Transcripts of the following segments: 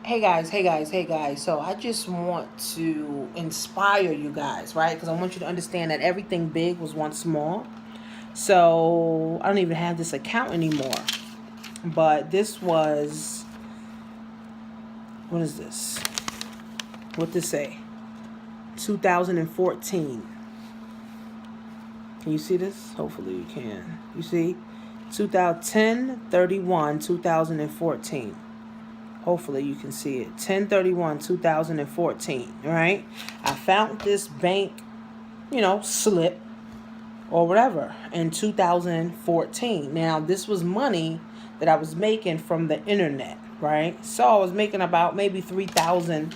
Hey guys. So I just want to inspire you guys, right? Because I want you to understand that everything big was once small. So I don't even have this account anymore. But this was, what is this? What this say? 2014. Can you see this? Hopefully you can. You see? 2014. Hopefully you can see it. 10/31/2014. Right? I found this bank, slip or whatever in 2014. Now, this was money that I was making from the internet, right? So I was making about maybe 3,000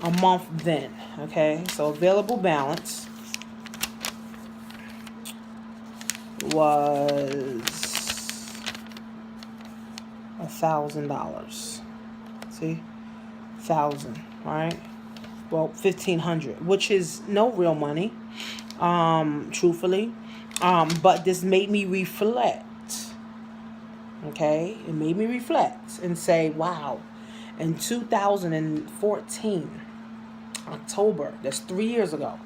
a month then. Okay? So available balance was $1,000. See? 1,000, right? Well, 1,500, which is no real money, truthfully. But this made me reflect. Okay? It made me reflect and say, wow, in 2014, October, that's 3 years ago,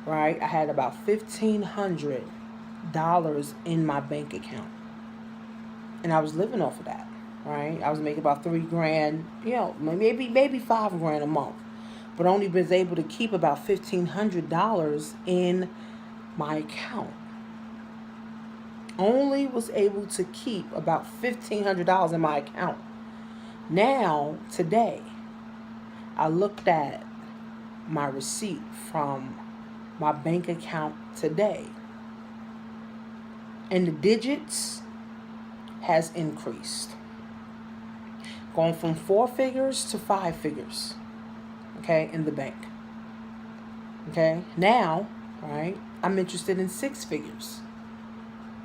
right? I had about $1,500 in my bank account. And I was living off of that, right? I was making about $3,000, maybe $5,000 a month. But only was able to keep about $1,500 in my account. Only was able to keep about $1,500 in my account. Now, today, I looked at my receipt from my bank account today, and the digits has increased, going from 4 figures to 5 figures, okay, in the bank. Okay, now, right, I'm interested in 6 figures.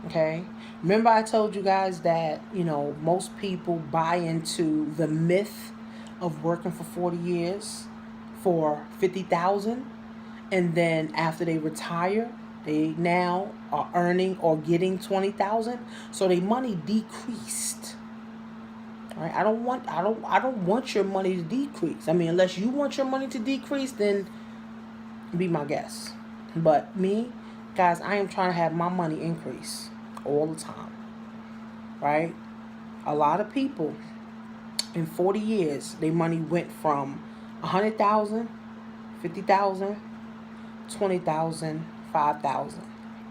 Okay, remember I told you guys that, most people buy into the myth of working for 40 years for 50,000, and then after they retire, they now are earning or getting 20,000, so their money decreased. All right, I don't want your money to decrease. I mean, unless you want your money to decrease, then be my guest. But me, guys, I am trying to have my money increase all the time, right? A lot of people in 40 years, their money went from 100,000, 50,000, 20,000, 5,000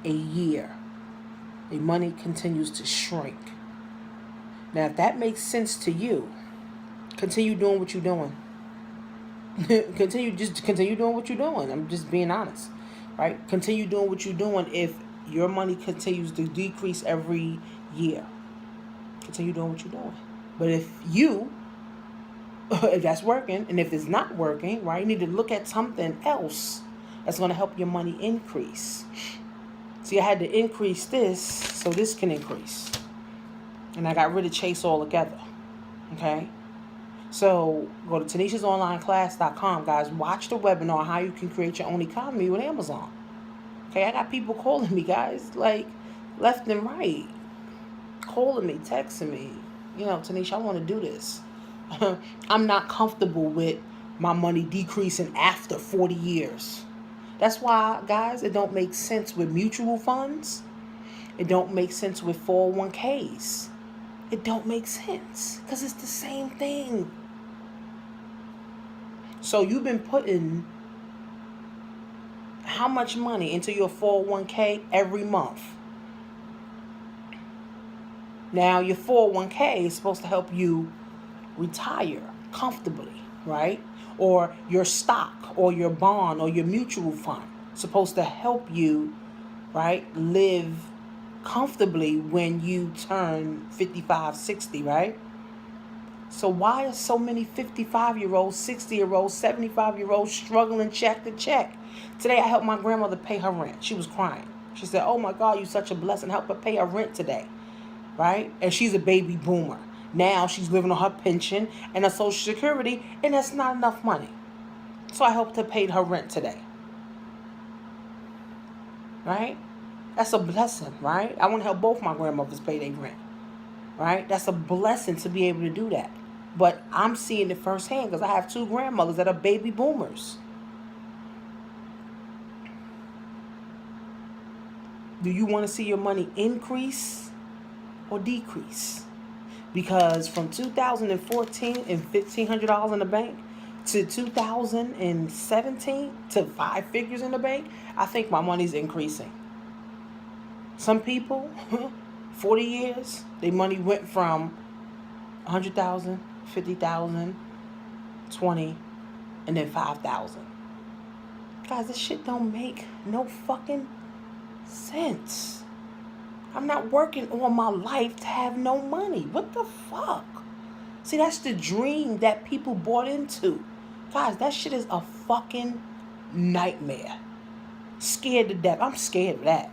a year. The money continues to shrink. Now, if that makes sense to you, continue doing what you're doing. continue doing what you're doing. I'm just being honest, right? Continue doing what you're doing. If your money continues to decrease every year, continue doing what you're doing. But if that's working, and if it's not working, right, you need to look at something else that's going to help your money increase. See, I had to increase this so this can increase. And I got rid of Chase altogether. Okay? So go to Tanisha'sOnlineClass.com, guys. Watch the webinar, how you can create your own economy with Amazon. Okay, I got people calling me, guys, like left and right. Calling me, texting me. Tanisha, I want to do this. I'm not comfortable with my money decreasing after 40 years. That's why, guys, it don't make sense with mutual funds. It don't make sense with 401ks. It don't make sense because it's the same thing. So you've been putting how much money into your 401k every month? Now, your 401k is supposed to help you retire comfortably, right? Or your stock or your bond or your mutual fund supposed to help you, right, live comfortably when you turn 55, 60, right? So why are so many 55-year-olds, 60-year-olds, 75-year-olds struggling check to check? Today I helped my grandmother pay her rent. She was crying. She said, "Oh my God, you're such a blessing. Help her pay her rent today." Right? And she's a baby boomer. Now she's living on her pension and her Social Security, and that's not enough money. So I helped her pay her rent today. Right? That's a blessing, right? I want to help both my grandmothers pay their rent. Right? That's a blessing to be able to do that. But I'm seeing it firsthand because I have 2 grandmothers that are baby boomers. Do you want to see your money increase or decrease? Because from 2014 and $1,500 in the bank to 2017 to 5 figures in the bank, I think my money's increasing. Some people, 40 years, their money went from 100,000, 50,000, 20, and then 5,000. Guys, this shit don't make no fucking sense. I'm not working all my life to have no money. What the fuck? See, that's the dream that people bought into. Guys, that shit is a fucking nightmare. Scared to death. I'm scared of that.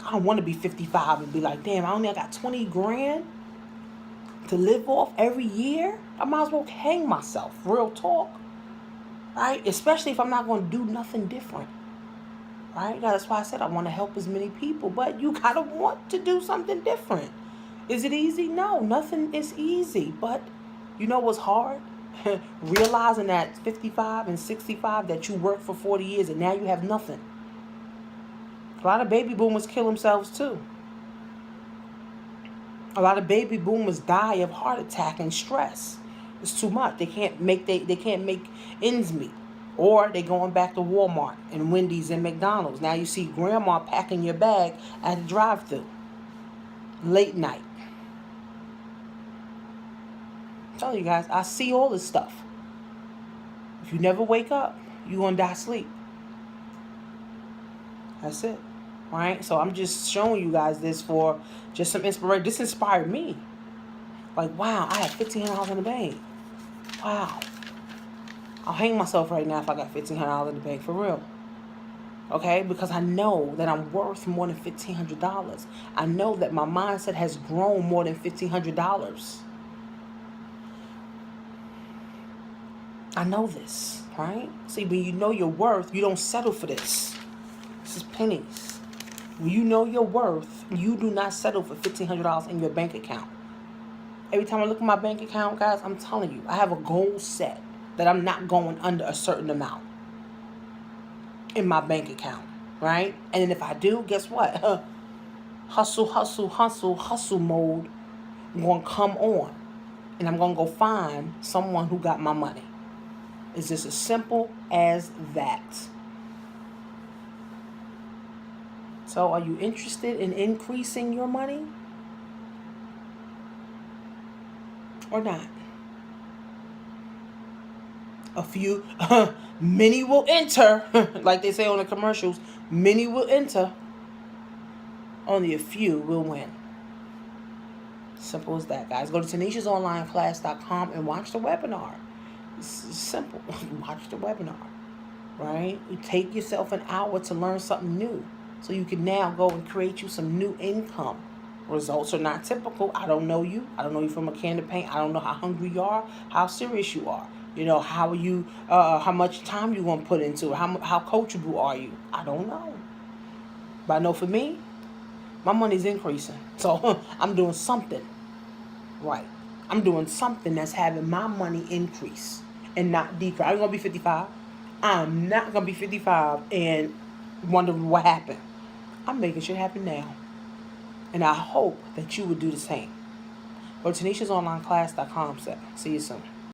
I don't want to be 55 and be like, damn, I only got 20 grand to live off every year. I might as well hang myself. Real talk. Right? Especially if I'm not going to do nothing different. Right? That's why I said I want to help as many people. But you got to want to do something different. Is it easy? No, nothing is easy. But you know what's hard? Realizing that 55 and 65 that you worked for 40 years and now you have nothing. A lot of baby boomers kill themselves too. A lot of baby boomers die of heart attack and stress. It's too much. They can't make ends meet. Or they going back to Walmart and Wendy's and McDonald's. Now you see grandma packing your bag at the drive-thru. Late night. I'm telling you guys, I see all this stuff. If you never wake up, you're going to die asleep. That's it. Right? So I'm just showing you guys this for just some inspiration. This inspired me. Like, wow, I have $1,500 in the bank. Wow. I'll hang myself right now if I got $1,500 in the bank, for real. Okay? Because I know that I'm worth more than $1,500. I know that my mindset has grown more than $1,500. I know this, right? See, when you know your worth, you don't settle for this. This is pennies. When you know your worth, you do not settle for $1,500 in your bank account. Every time I look at my bank account, guys, I'm telling you, I have a goal set that I'm not going under a certain amount in my bank account, right? And then if I do, guess what? Hustle mode going to come on. And I'm going to go find someone who got my money. It's just as simple as that. So are you interested in increasing your money? Or not? A few, many will enter, like they say on the commercials, many will enter, only a few will win. Simple as that, guys. Go to Tanisha'sOnlineClass.com and watch the webinar. It's simple. Watch the webinar, right? You take yourself an hour to learn something new so you can now go and create you some new income. Results are not typical. I don't know you. I don't know you from a can of paint. I don't know how hungry you are, how serious you are. You know, how you, how much time you want to put into it. How coachable are you? I don't know. But I know for me, my money's increasing. So I'm doing something right. I'm doing something that's having my money increase and not decrease. I'm going to be 55. I'm not going to be 55 and wonder what happened. I'm making shit happen now. And I hope that you would do the same. Go to Tanisha'sOnlineClass.com. See you soon.